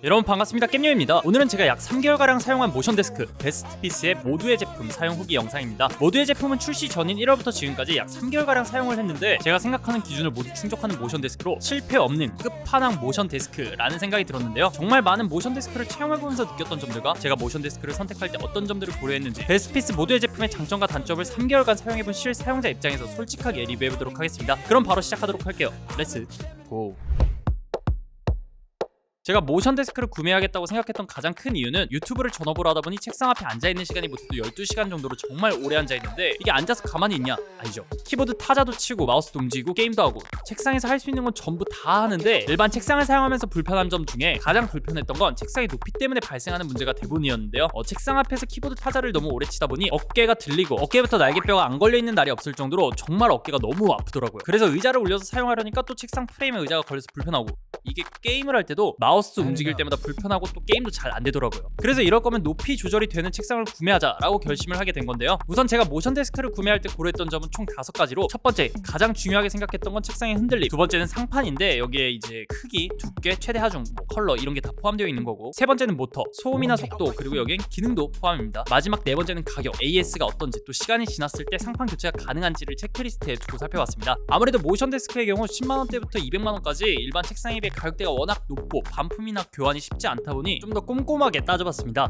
여러분 반갑습니다. 겜요입니다. 오늘은 제가 약 3개월가량 사용한 모션데스크 베스트피스의 모두의 제품 사용 후기 영상입니다. 모두의 제품은 출시 전인 1월부터 지금까지 약 3개월가량 사용을 했는데 제가 생각하는 기준을 모두 충족하는 모션데스크로 실패 없는 끝판왕 모션데스크라는 생각이 들었는데요. 정말 많은 모션데스크를 체험해보면서 느꼈던 점들과 제가 모션데스크를 선택할 때 어떤 점들을 고려했는지 베스트피스 모두의 제품의 장점과 단점을 3개월간 사용해본 실사용자 입장에서 솔직하게 리뷰해보도록 하겠습니다. 그럼 바로 시작하도록 할게요. 렛츠 고! 제가 모션 데스크를 구매하겠다고 생각했던 가장 큰 이유는 유튜브를 전업으로 하다 보니 책상 앞에 앉아있는 시간이 모두 12시간 정도로 정말 오래 앉아있는데 이게 앉아서 가만히 있냐? 아니죠. 키보드 타자도 치고 마우스도 움직이고 게임도 하고 책상에서 할 수 있는 건 전부 다 하는데 일반 책상을 사용하면서 불편한 점 중에 가장 불편했던 건 책상의 높이 때문에 발생하는 문제가 대부분이었는데요. 책상 앞에서 키보드 타자를 너무 오래 치다 보니 어깨가 들리고 어깨부터 날개뼈가 안 걸려있는 날이 없을 정도로 정말 어깨가 너무 아프더라고요. 그래서 의자를 올려서 사용하려니까 또 책상 프레임에 의자가 걸려서 불편하고 이게 게임을 할 때도 마우스 움직일 때마다 불편하고 또 게임도 잘 안 되더라고요. 그래서 이럴 거면 높이 조절이 되는 책상을 구매하자라고 결심을 하게 된 건데요. 우선 제가 모션 데스크를 구매할 때 고려했던 점은 총 5가지로 첫 번째, 가장 중요하게 생각했던 건 책상의 흔들림. 두 번째는 상판인데 여기에 이제 크기, 두께, 최대 하중, 컬러 이런 게 다 포함되어 있는 거고 세 번째는 모터, 소음이나 속도, 그리고 여기엔 기능도 포함입니다. 마지막 네 번째는 가격, AS가 어떤지 또 시간이 지났을 때 상판 교체가 가능한지를 체크리스트에 두고 살펴봤습니다. 아무래도 모션 데스크의 경우 10만원대부터 200만원까지 일반 책상에 비해 가격대가 워낙 높고 반품이나 교환이 쉽지 않다 보니 좀 더 꼼꼼하게 따져봤습니다.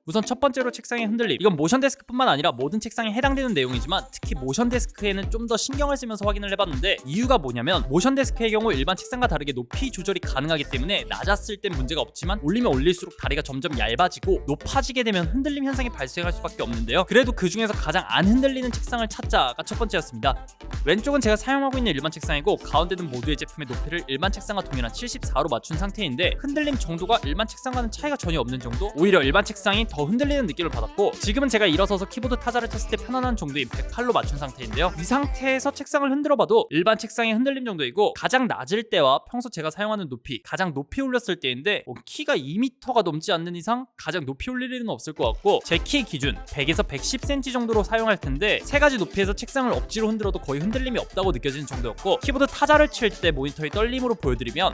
우선 첫 번째로 책상의 흔들림. 이건 모션 데스크뿐만 아니라 모든 책상에 해당되는 내용이지만 특히 모션 데스크에는 좀 더 신경을 쓰면서 확인을 해봤는데 이유가 뭐냐면 모션 데스크의 경우 일반 책상과 다르게 높이 조절이 가능하기 때문에 낮았을 땐 문제가 없지만 올리면 올릴수록 다리가 점점 얇아지고 높아지게 되면 흔들림 현상이 발생할 수밖에 없는데요. 그래도 그 중에서 가장 안 흔들리는 책상을 찾자가 첫 번째였습니다. 왼쪽은 제가 사용하고 있는 일반 책상이고 가운데는 모두의 제품의 높이를 일반 책상과 동일한 74로 맞춘 상태인데 흔들림 정도가 일반 책상과는 차이가 전혀 없는 정도? 오히려 일반 책상이 더 흔들리는 느낌을 받았고 지금은 제가 일어서서 키보드 타자를 쳤을 때 편안한 정도인 108로 맞춘 상태인데요. 이 상태에서 책상을 흔들어봐도 일반 책상의 흔들림 정도이고 가장 낮을 때와 평소 제가 사용하는 높이, 가장 높이 올렸을 때인데 키가 2m가 넘지 않는 이상 가장 높이 올릴 일은 없을 것 같고 제 키 기준 100에서 110cm 정도로 사용할 텐데 세 가지 높이에서 책상을 억지로 흔들어도 거의 흔들림이 없다고 느껴지는 정도였고 키보드 타자를 칠 때 모니터의 떨림으로 보여드리면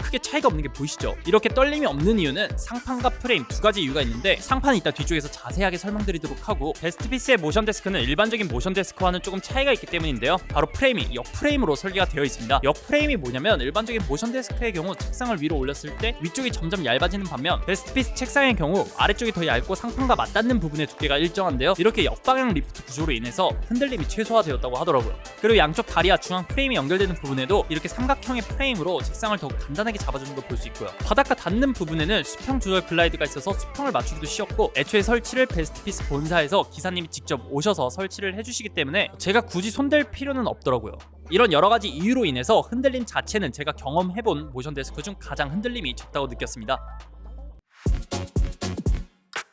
크게 차이가 없는 게 보이시죠? 이렇게 떨림이 없는 이유는 상판과 프레임 두 가지 이유가 있는데 상판은 이따 뒤쪽에서 자세하게 설명드리도록 하고 베스트피스의 모션 데스크는 일반적인 모션 데스크와는 조금 차이가 있기 때문인데요. 바로 프레임이 역프레임으로 설계가 되어 있습니다. 역프레임이 뭐냐면 일반적인 모션 데스크의 경우 책상을 위로 올렸을 때 위쪽이 점점 얇아지는 반면 베스트피스 책상의 경우 아래쪽이 더 얇고 상판과 맞닿는 부분의 두께가 일정한데요. 이렇게 역방향 리프트 구조로 인해서 흔들림이 최소화되었다고 하더라고요. 그리고 양쪽 다리와 중앙 프레임이 연결되는 부분에도 이렇게 삼각형의 프레임으로 책상을 더욱 단단하게 잡아주는 걸 볼 수 있고요. 바닥과 닿는 부분에는 수평 조절 글라이드가 있어서 수평을 맞추기도 쉬웠고 애초에 설치를 베스트피스 본사에서 기사님이 직접 오셔서 설치를 해주시기 때문에 제가 굳이 손댈 필요는 없더라고요. 이런 여러가지 이유로 인해서 흔들림 자체는 제가 경험해본 모션 데스크 중 가장 흔들림이 적다고 느꼈습니다.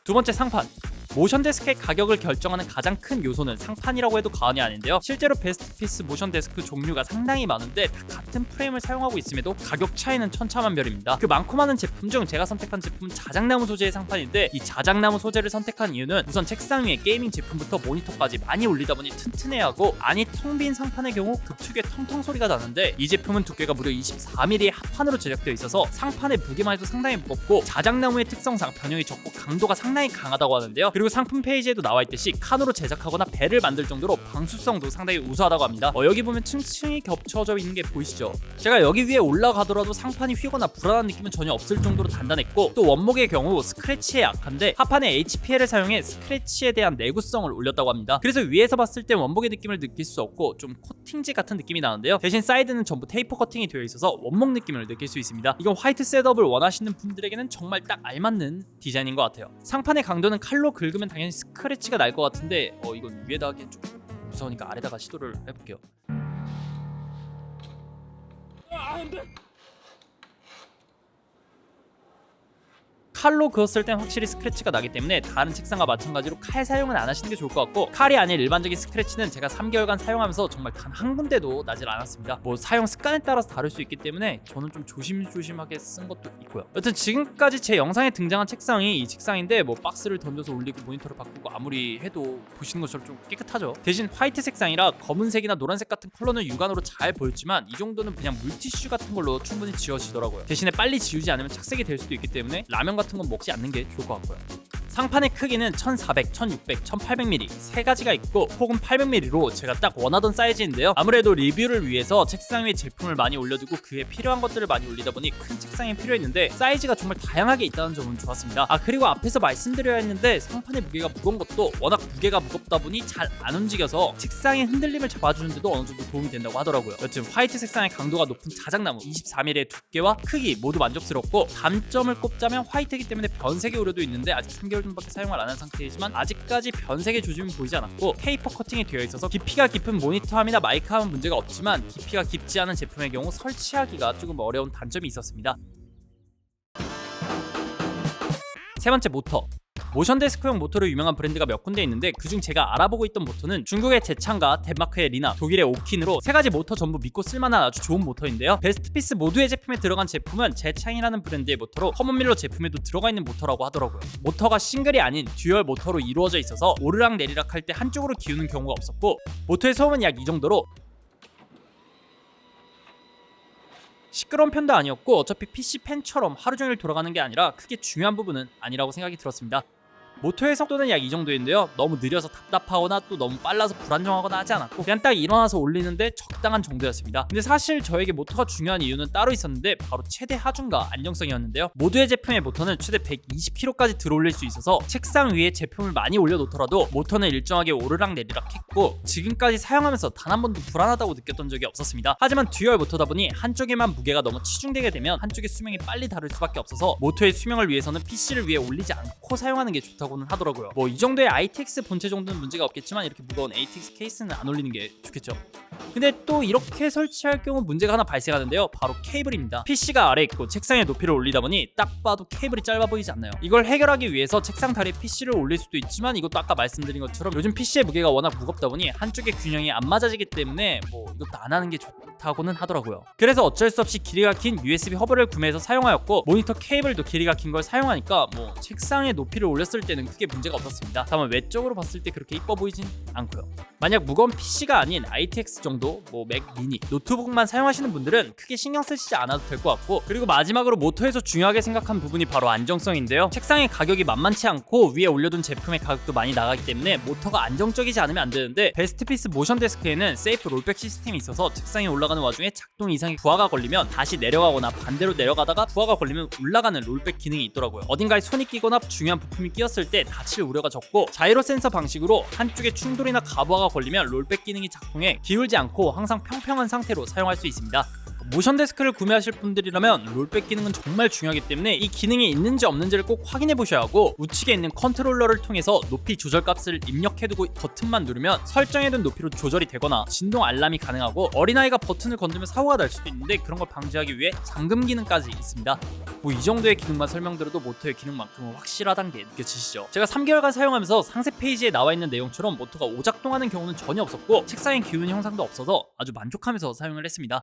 두 번째, 상판. 모션 데스크의 가격을 결정하는 가장 큰 요소는 상판이라고 해도 과언이 아닌데요. 실제로 베스트피스 모션 데스크 종류가 상당히 많은데 다 같은 프레임을 사용하고 있음에도 가격 차이는 천차만별입니다. 그 많고 많은 제품 중 제가 선택한 제품은 자작나무 소재의 상판인데 이 자작나무 소재를 선택한 이유는 우선 책상 위에 게이밍 제품부터 모니터까지 많이 올리다 보니 튼튼해야 하고 안이 텅 빈 상판의 경우 극특유의 텅텅 소리가 나는데 이 제품은 두께가 무려 24mm의 합판으로 제작되어 있어서 상판의 무게만 해도 상당히 무겁고 자작나무의 특성상 변형이 적고 강도가 상당히 강하다고 하는데요. 그리고 상품 페이지에도 나와있듯이 칸으로 제작하거나 배를 만들 정도로 방수성도 상당히 우수하다고 합니다. 여기 보면 층층이 겹쳐져 있는 게 보이시죠? 제가 여기 위에 올라가더라도 상판이 휘거나 불안한 느낌은 전혀 없을 정도로 단단했고 또 원목의 경우 스크래치에 약한데 하판에 HPL을 사용해 스크래치에 대한 내구성을 올렸다고 합니다. 그래서 위에서 봤을 때 원목의 느낌을 느낄 수 없고 좀 코팅지 같은 느낌이 나는데요. 대신 사이드는 전부 테이퍼 커팅이 되어 있어서 원목 느낌을 느낄 수 있습니다. 이건 화이트 셋업을 원하시는 분들에게는 정말 딱 알맞는 디자인인 것 같아요. 상판의 강도는 칼로 긁으면 당연히 스크래치가 날 것 같은데 이건 위에다 하기엔 좀 무서우니까 아래다가 시도를 해볼게요. 칼로 그었을 땐 확실히 스크래치가 나기 때문에 다른 책상과 마찬가지로 칼 사용은 안 하시는 게 좋을 것 같고, 칼이 아닌 일반적인 스크래치는 제가 3개월간 사용하면서 정말 단 한 군데도 나질 않았습니다. 뭐 사용 습관에 따라서 다를 수 있기 때문에 저는 좀 조심조심하게 쓴 것도 있고요. 여튼 지금까지 제 영상에 등장한 책상이 이 책상인데, 뭐 박스를 던져서 올리고 모니터를 바꾸고 아무리 해도 보시는 것처럼 좀 깨끗하죠. 대신 화이트 색상이라 검은색이나 노란색 같은 컬러는 육안으로 잘 보였지만 이 정도는 그냥 물티슈 같은 걸로 충분히 지워지더라고요. 대신에 빨리 지우지 않으면 착색이 될 수도 있기 때문에 라면 같은 건 먹지 않는 게 좋을 것 같고요. 상판의 크기는 1400, 1600, 1800mm 세 가지가 있고, 혹은 800mm로 제가 딱 원하던 사이즈인데요. 아무래도 리뷰를 위해서 책상 위에 제품을 많이 올려두고 그에 필요한 것들을 많이 올리다 보니 큰 책상이 필요했는데 사이즈가 정말 다양하게 있다는 점은 좋았습니다. 그리고 앞에서 말씀드려야 했는데, 상판의 무게가 무거운 것도 워낙 무게가 무겁다 보니 잘 안 움직여서 책상의 흔들림을 잡아주는데도 어느 정도 도움이 된다고 하더라고요. 여튼 화이트 색상의 강도가 높은 자작나무, 24mm의 두께와 크기 모두 만족스럽고, 단점을 꼽자면 화이트이기 때문에 변색의 우려도 있는데 아직 3개월 정도밖에 사용을 안 한 상태이지만 아직까지 변색의 조짐은 보이지 않았고, 페이퍼 커팅이 되어 있어서 깊이가 깊은 모니터함이나 마이크함은 문제가 없지만 깊이가 깊지 않은 제품의 경우 설치하기가 조금 어려운 단점이 있었습니다. 세 번째, 모터. 모션 데스크용 모터로 유명한 브랜드가 몇 군데 있는데, 그중 제가 알아보고 있던 모터는 중국의 제창과 덴마크의 리나, 독일의 오킨으로 세 가지 모터 전부 믿고 쓸만한 아주 좋은 모터인데요. 베스트피스 모두의 제품에 들어간 제품은 제창이라는 브랜드의 모터로 커먼밀러 제품에도 들어가 있는 모터라고 하더라고요. 모터가 싱글이 아닌 듀얼 모터로 이루어져 있어서 오르락 내리락 할 때 한쪽으로 기우는 경우가 없었고, 모터의 소음은 약 이 정도로 시끄러운 편도 아니었고, 어차피 PC 팬처럼 하루 종일 돌아가는 게 아니라 크게 중요한 부분은 아니라고 생각이 들었습니다. 모터의 속도는 약 이 정도인데요. 너무 느려서 답답하거나 또 너무 빨라서 불안정하거나 하지 않았고, 그냥 딱 일어나서 올리는데 적당한 정도였습니다. 근데 사실 저에게 모터가 중요한 이유는 따로 있었는데, 바로 최대 하중과 안정성이었는데요. 모두의 제품의 모터는 최대 120kg까지 들어올릴 수 있어서 책상 위에 제품을 많이 올려놓더라도 모터는 일정하게 오르락 내리락 했고, 지금까지 사용하면서 단 한 번도 불안하다고 느꼈던 적이 없었습니다. 하지만 듀얼 모터다 보니 한쪽에만 무게가 너무 치중되게 되면 한쪽의 수명이 빨리 다를 수밖에 없어서 모터의 수명을 위해서는 PC를 위에 올리지 않고 사용하는 게 좋다고는 하더라고요. 뭐 이 정도의 ITX 본체 정도는 문제가 없겠지만 이렇게 무거운 ATX 케이스는 안 올리는 게 좋겠죠. 근데 또 이렇게 설치할 경우 문제가 하나 발생하는데요. 바로 케이블입니다. PC가 아래 있고 책상의 높이를 올리다 보니 딱 봐도 케이블이 짧아 보이지 않나요? 이걸 해결하기 위해서 책상 다리에 PC를 올릴 수도 있지만, 이것도 아까 말씀드린 것처럼 요즘 PC의 무게가 워낙 무겁다 보니 한쪽의 균형이 안 맞아지기 때문에 뭐 이것도 안 하는 게 좋다고는 하더라고요. 그래서 어쩔 수 없이 길이가 긴 USB 허브를 구매해서 사용하였고, 모니터 케이블도 길이가 긴 걸 사용하니까 뭐 책상의 높이를 올렸을 때는 크게 문제가 없었습니다. 다만 외적으로 봤을 때 그렇게 이뻐 보이진 않고요. 만약 무거운 PC가 아닌 ITX 정도, 뭐 맥 미니, 노트북만 사용하시는 분들은 크게 신경 쓰시지 않아도 될 것 같고, 그리고 마지막으로 모터에서 중요하게 생각한 부분이 바로 안정성인데요. 책상의 가격이 만만치 않고 위에 올려둔 제품의 가격도 많이 나가기 때문에 모터가 안정적이지 않으면 안 되는데, 베스트피스 모션 데스크에는 세이프 롤백 시스템이 있어서 책상에 올라가는 와중에 작동 이상의 부하가 걸리면 다시 내려가거나 반대로 내려가다가 부하가 걸리면 올라가는 롤백 기능이 있더라고요. 어딘가에 손이 끼거나 중요한 부품이 끼었을 때 다칠 우려가 적고, 자이로 센서 방식으로 한쪽에 충돌이나 가부하가 걸리면 롤백 기능이 작동해 기울지 않고 항상 평평한 상태로 사용할 수 있습니다. 모션 데스크를 구매하실 분들이라면 롤백 기능은 정말 중요하기 때문에 이 기능이 있는지 없는지를 꼭 확인해 보셔야 하고, 우측에 있는 컨트롤러를 통해서 높이 조절 값을 입력해두고 버튼만 누르면 설정해둔 높이로 조절이 되거나 진동 알람이 가능하고, 어린아이가 버튼을 건드면 사고가 날 수도 있는데 그런 걸 방지하기 위해 잠금 기능까지 있습니다. 뭐 이 정도의 기능만 설명드려도 모터의 기능만큼은 확실하다는 게 느껴지시죠? 제가 3개월간 사용하면서 상세 페이지에 나와 있는 내용처럼 모터가 오작동하는 경우는 전혀 없었고, 책상에 기우는 형상도 없어서 아주 만족하면서 사용을 했습니다.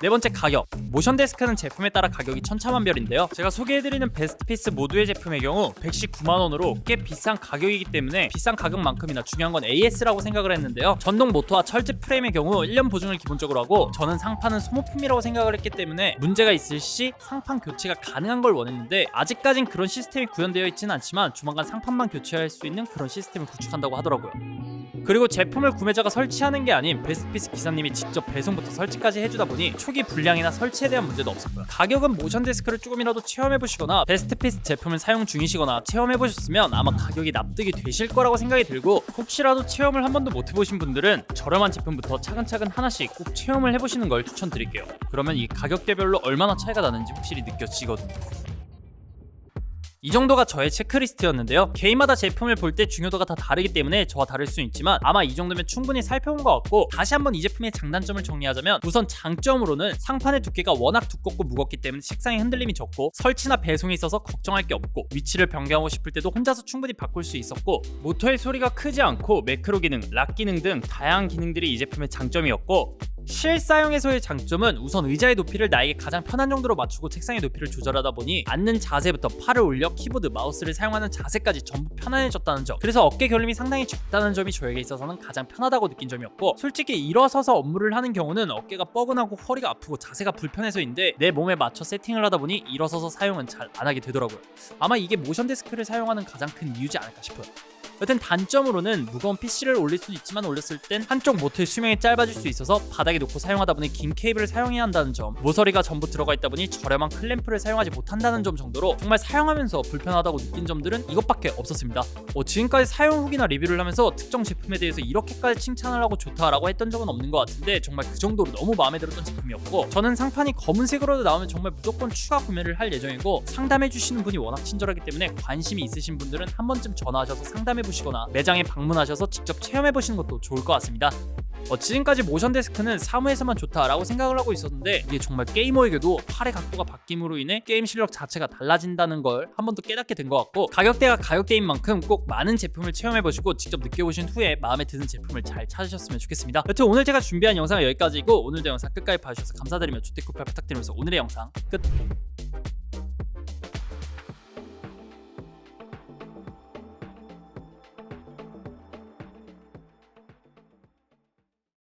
네 번째, 가격. 모션 데스크는 제품에 따라 가격이 천차만별인데요. 제가 소개해드리는 베스트피스 모두의 제품의 경우 119만원으로 꽤 비싼 가격이기 때문에 비싼 가격만큼이나 중요한 건 AS라고 생각을 했는데요. 전동 모터와 철제 프레임의 경우 1년 보증을 기본적으로 하고, 저는 상판은 소모품이라고 생각을 했기 때문에 문제가 있을 시 상판 교체가 가능한 걸 원했는데, 아직까진 그런 시스템이 구현되어 있지는 않지만 조만간 상판만 교체할 수 있는 그런 시스템을 구축한다고 하더라고요. 그리고 제품을 구매자가 설치하는 게 아닌 베스트피스 기사님이 직접 배송부터 설치까지 해주다 보니 초기 불량이나 설치에 대한 문제도 없었고요. 가격은 모션 데스크를 조금이라도 체험해보시거나 베스트피스 제품을 사용 중이시거나 체험해보셨으면 아마 가격이 납득이 되실 거라고 생각이 들고, 혹시라도 체험을 한 번도 못 해보신 분들은 저렴한 제품부터 차근차근 하나씩 꼭 체험을 해보시는 걸 추천드릴게요. 그러면 이 가격대별로 얼마나 차이가 나는지 확실히 느껴지거든요. 이 정도가 저의 체크리스트였는데요. 개인마다 제품을 볼 때 중요도가 다 다르기 때문에 저와 다를 수 있지만 아마 이 정도면 충분히 살펴본 것 같고, 다시 한번 이 제품의 장단점을 정리하자면 우선 장점으로는 상판의 두께가 워낙 두껍고 무겁기 때문에 책상에 흔들림이 적고 설치나 배송에 있어서 걱정할 게 없고, 위치를 변경하고 싶을 때도 혼자서 충분히 바꿀 수 있었고, 모터의 소리가 크지 않고 매크로 기능, 락 기능 등 다양한 기능들이 이 제품의 장점이었고, 실사용에서의 장점은 우선 의자의 높이를 나에게 가장 편한 정도로 맞추고 책상의 높이를 조절하다 보니 앉는 자세부터 팔을 올려 키보드, 마우스를 사용하는 자세까지 전부 편안해졌다는 점, 그래서 어깨 결림이 상당히 적다는 점이 저에게 있어서는 가장 편하다고 느낀 점이었고, 솔직히 일어서서 업무를 하는 경우는 어깨가 뻐근하고 허리가 아프고 자세가 불편해서인데 내 몸에 맞춰 세팅을 하다 보니 일어서서 사용은 잘 안 하게 되더라고요. 아마 이게 모션 데스크를 사용하는 가장 큰 이유지 않을까 싶어요. 여튼 단점으로는 무거운 PC를 올릴 수도 있지만 올렸을 땐 한쪽 모터의 수명이 짧아질 수 있어서 바닥에 놓고 사용하다 보니 긴 케이블을 사용해야 한다는 점, 모서리가 전부 들어가 있다 보니 저렴한 클램프를 사용하지 못한다는 점 정도로 정말 사용하면서 불편하다고 느낀 점들은 이것밖에 없었습니다. 지금까지 사용 후기나 리뷰를 하면서 특정 제품에 대해서 이렇게까지 칭찬을 하고 좋다라고 했던 적은 없는 것 같은데, 정말 그 정도로 너무 마음에 들었던 제품이었고, 저는 상판이 검은색으로 나오면 정말 무조건 추가 구매를 할 예정이고, 상담해주시는 분이 워낙 친절하기 때문에 관심이 있으신 분들은 한 번쯤 전화하셔서 상담해보시거나 매장에 방문하셔서 직접 체험해보시는 것도 좋을 것 같습니다. 지금까지 모션 데스크는 사무에서만 좋다라고 생각을 하고 있었는데, 이게 정말 게이머에게도 팔의 각도가 바뀜으로 인해 게임 실력 자체가 달라진다는 걸 한 번 더 깨닫게 된 것 같고, 가격대가 가격대인 만큼 꼭 많은 제품을 체험해보시고 직접 느껴보신 후에 마음에 드는 제품을 잘 찾으셨으면 좋겠습니다. 여튼 오늘 제가 준비한 영상은 여기까지이고, 오늘도 영상 끝까지 봐주셔서 감사드리며 좋댓글팔 부탁드리면서 오늘의 영상 끝!